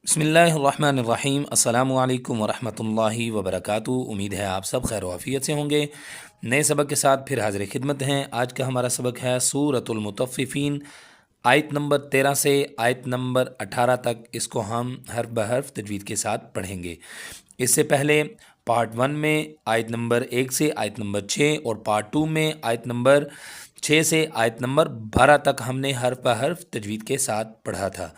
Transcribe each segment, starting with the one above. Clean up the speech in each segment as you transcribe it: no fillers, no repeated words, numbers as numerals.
बिस्मिल्लाहिर्रहमानिर्रहीम। अस्सलामु अलैकुम वरहमतुल्लाहि वबरकातुहू। उम्मीद है आप सब खैर वाफ़ियत से होंगे। नए सबक के साथ फिर हाज़िर खिदमत हैं। आज का हमारा सबक है सूरतुल मुतफ़्फ़िफ़ीन, आयत नंबर 13 से आयत नंबर 18 तक। इसको हम हर्फ ब हर्फ तजवीद के साथ पढ़ेंगे। इससे पहले पार्ट 1 में आयत नंबर 1 से आयत नंबर 6 और पार्ट 2 में आयत नंबर 6 से आयत नंबर 12 तक हमने हर्फ ब हर्फ तजवीद के साथ पढ़ा था।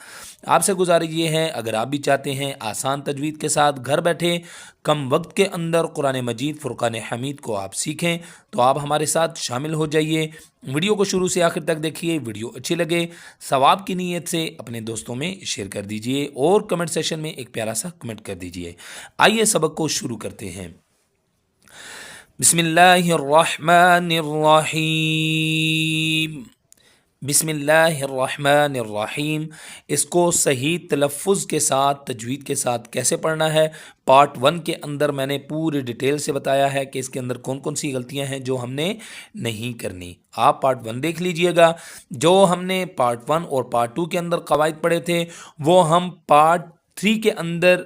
आपसे गुजारिश ये है, अगर आप भी चाहते हैं आसान तजवीद के साथ घर बैठे कम वक्त के अंदर कुरान मजीद फ़ुरक़ान हमीद को आप सीखें, तो आप हमारे साथ शामिल हो जाइए। वीडियो को शुरू से आखिर तक देखिए। वीडियो अच्छी लगे सवाब की नीयत से अपने दोस्तों में शेयर कर दीजिए और कमेंट सेशन में एक प्यारा सा कमेंट कर दीजिए। आइए सबक को शुरू करते हैं। बिस्मिल्लाहिर्रहमानिर्रहीम। बिस्मिल्लाहिर्रहमानिर्रहीम। इसको सही तलफ़ुज़ के साथ तजवीद के साथ कैसे पढ़ना है, पार्ट 1 के अंदर मैंने पूरी डिटेल से बताया है कि इसके अंदर कौन कौन सी गलतियां हैं जो हमने नहीं करनी। आप पार्ट 1 देख लीजिएगा। जो हमने पार्ट 1 और पार्ट 2 के अंदर कवायद पढ़े थे वो हम पार्ट 3 के अंदर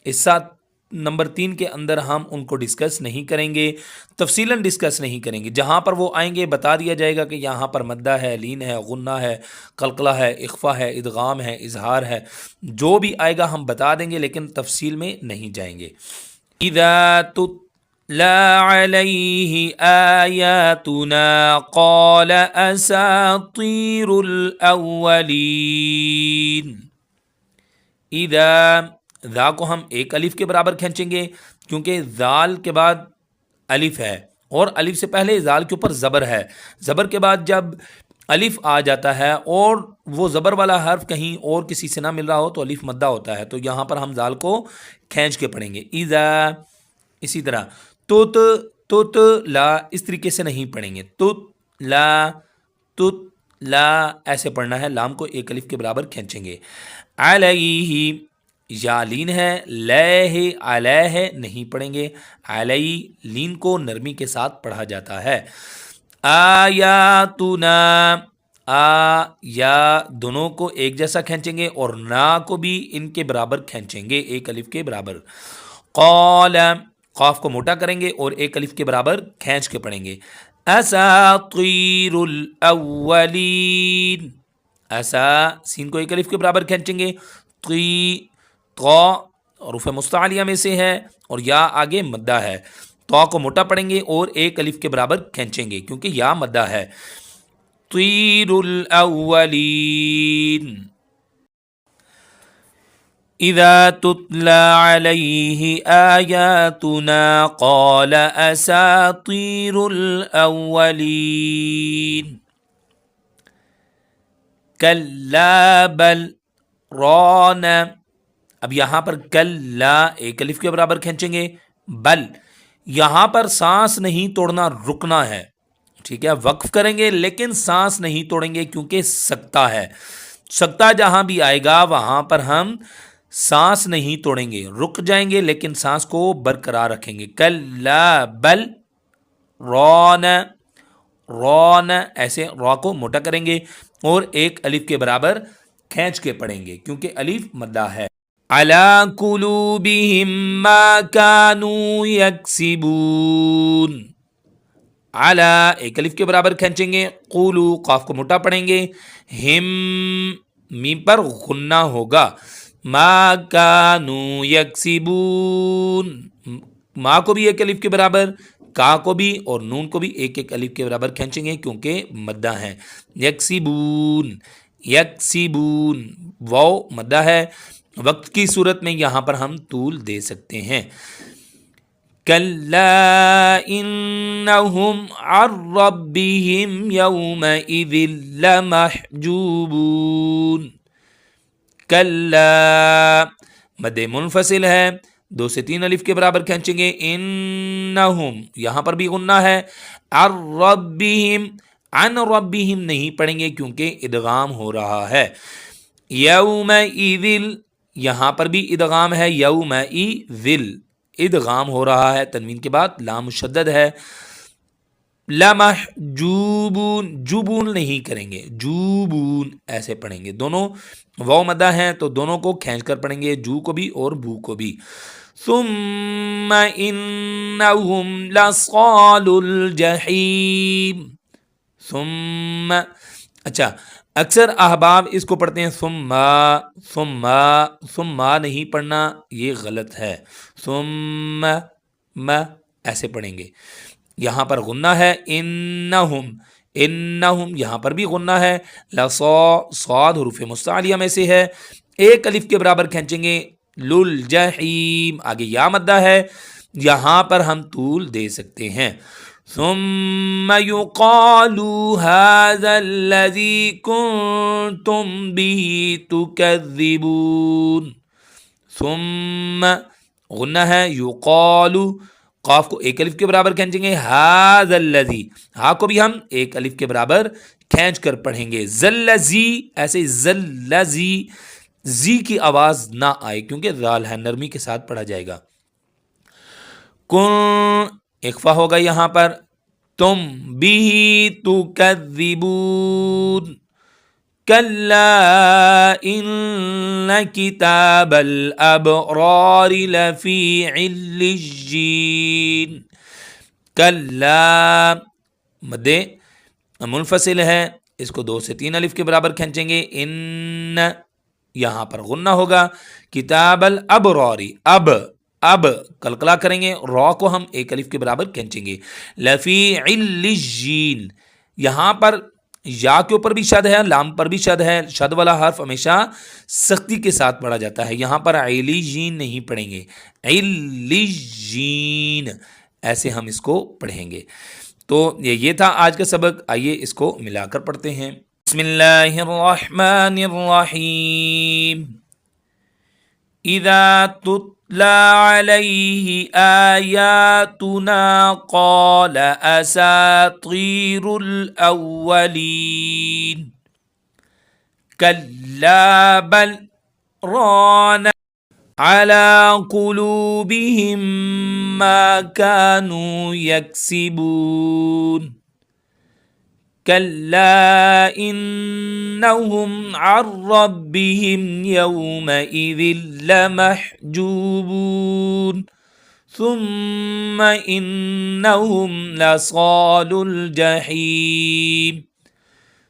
हिस्सा नंबर 3 के अंदर हम उनको डिस्कस नहीं करेंगे, तफसीलन डिस्कस नहीं करेंगे। जहाँ पर वो आएंगे बता दिया जाएगा कि यहाँ पर मद्दा है, लीन है, गुन्ना है, कलकला है, इख्फा है, इदगाम है, इजहार है, जो भी आएगा हम बता देंगे, लेकिन तफसील में नहीं जाएंगे। इज़ा तुतला अलैहि आयातुना क़ाल असातीरुल अव्वलीन। इज़ा ज़ा को हम एक अलिफ के बराबर खींचेंगे क्योंकि ज़ाल के बाद अलिफ है और अलिफ से पहले ज़ाल के ऊपर ज़बर है। ज़बर के बाद जब अलिफ आ जाता है और वो ज़बर वाला हर्फ कहीं और किसी से ना मिल रहा हो तो अलिफ मद्दा होता है, तो यहाँ पर हम ज़ाल को खींच के पढ़ेंगे। इज़ा, इसी तरह तुत तुत ला, इस तरीके से नहीं पढ़ेंगे। तुत ला ऐसे पढ़ना है। लाम को एक अलिफ के बराबर खींचेंगे। अलैहि या लीन है, लह अलह नहीं पढ़ेंगे। अलई लीन को नरमी के साथ पढ़ा जाता है। आयातुना, आ या दोनों को एक जैसा खींचेंगे और ना को भी इनके बराबर खींचेंगे, एक अलिफ के बराबर। क़ाल, क़ाफ को मोटा करेंगे और एक अलिफ के बराबर खींच के पढ़ेंगे। असातीरुल अव्वलीन, ऐसा सीन को एक अलिफ के बराबर खींचेंगे। ती रुफ़ मुस्तालिया में से है और या आगे मद्दा है। तो को मोटा पढ़ेंगे और एक अलिफ के बराबर खींचेंगे क्योंकि या मद्दा है। तीरुल अव्वलीन। इज़ा तुतला अलैहि आयातुना क़ाल असातीरुल अव्वलीन। कल्ला बल रौना, अब यहां पर कल्ला एक अलिफ के बराबर खींचेंगे। बल यहां पर सांस नहीं तोड़ना, रुकना है, ठीक है। वक्फ करेंगे लेकिन सांस नहीं तोड़ेंगे क्योंकि सकता है। सकता जहां भी आएगा वहां पर हम सांस नहीं तोड़ेंगे, रुक जाएंगे लेकिन सांस को बरकरार रखेंगे। कल्ला बल रौना, रौन ऐसे रौ को मोटा करेंगे और एक अलिफ के बराबर खींच के पढ़ेंगे क्योंकि अलिफ मद्दा है। अला कुलूबिहिम मा कानू यक्सिबून। अला एक अलिफ के बराबर खींचेंगे। कुलू काफ को मोटा पढ़ेंगे। हिम मीम पर गुन्ना होगा। मा कानू यक्सिबून, मा को भी एक अलिफ के बराबर, का को भी और नून को भी एक एक अलिफ के बराबर खींचेंगे क्योंकि मद्दा है। यक्सिबून, यक्सिबून वाव मद्दा है। वक्त की सूरत में यहां पर हम तूल दे सकते हैं। कल्ला इन्नहुम अन रब्बिहिम यौमइज़िन लमहजूबून। कल्ला मद्दे मुनफसिल है, 2 से 3 अलिफ के बराबर खींचेंगे। इन्नहुम यहां पर भी गुन्ना है। अन रब्बिहिम, अन रब्बिहिम नहीं पढ़ेंगे क्योंकि इदगाम हो रहा है। यौमइज़िन यहाँ पर भी इदगाम है। यौमइज़िन इदगाम हो रहा है, तनवीन के बाद लाम मुशद्दद है। لمحجوبون، جوبون نہیں کریں گے، جوبون ایسے پڑھیں گے، دونوں واو مدہ ہیں تو دونوں کو کھینچ کر پڑھیں گے، جو کو بھی اور بو کو بھی۔ ثم انہم لصال الجحیم، ثم، اچھا اکثر احباب اس کو پڑھتے ہیں ثم، ثم، ثم نہیں پڑھنا، یہ غلط ہے، ثم ایسے پڑھیں گے۔ یہاں پر غنہ ہے انہم، انہم یہاں پر بھی غنہ ہے، صاد حروف مستعلیہ میں سے ہے، ایک الف کے برابر کھینچیں گے، للجحیم، آگے یا مدہ ہے، یہاں پر ہم طول دے سکتے ہیں۔ ثم يقال هذا الذي كنتم به تكذبون، ثم غنہ ہے، یقال، قاف کو ایک الف کے برابر کھینچیں گے، هذا الذي، ہا کو بھی ہم ایک الف کے برابر کھینچ کر پڑھیں گے، زلزی، ایسے زلزی، زی کی آواز نہ آئے کیونکہ ذال ہے، نرمی کے ساتھ پڑھا جائے گا۔ کن اخفا ہوگا یہاں پر، تم بھی تکذبون، کلا ان کتاب الابرار لفی علیجین، کلا مد منفصل ہے، اس کو 2 سے 3 الف کے برابر کھینچیں گے، ان یہاں پر غنہ ہوگا، کتاب الابراری، اب قلقلہ کریں گے، را کو ہم ایک الف کے برابر کھینچیں گے، لفی علیجین، یہاں پر یا کے اوپر بھی شد ہے، لام پر بھی شد ہے، شد والا حرف ہمیشہ سختی کے ساتھ پڑھا جاتا ہے، یہاں پر علیجین نہیں پڑھیں گے، علیجین ایسے ہم اس کو پڑھیں گے۔ تو یہ تھا آج کا سبق، آئیے اس کو ملا کر پڑھتے ہیں۔ بسم اللہ الرحمن الرحیم، اذا تتلى عليه آياتنا قال أساطير الأولين، كلا بل ران على قلوبهم ما كانوا يكسبون، كلا إنهم عن ربهم يومئذ لمحجوبون، ثم إنهم لصال الجحيم،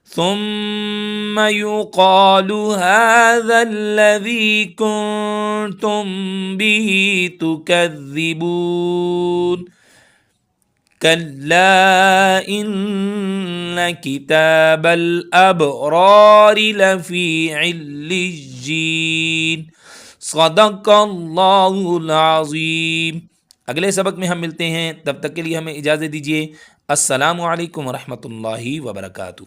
ثم يقال هذا الذي كنتم به تكذبون، كلا إن كتاب الأبرار لفي علیجین، صدق اللہ العظیم۔ اگلے سبق میں ہم ملتے ہیں، تب تک کے لیے ہمیں اجازت دیجیے، السلام علیکم ورحمۃ اللہ وبرکاتہ۔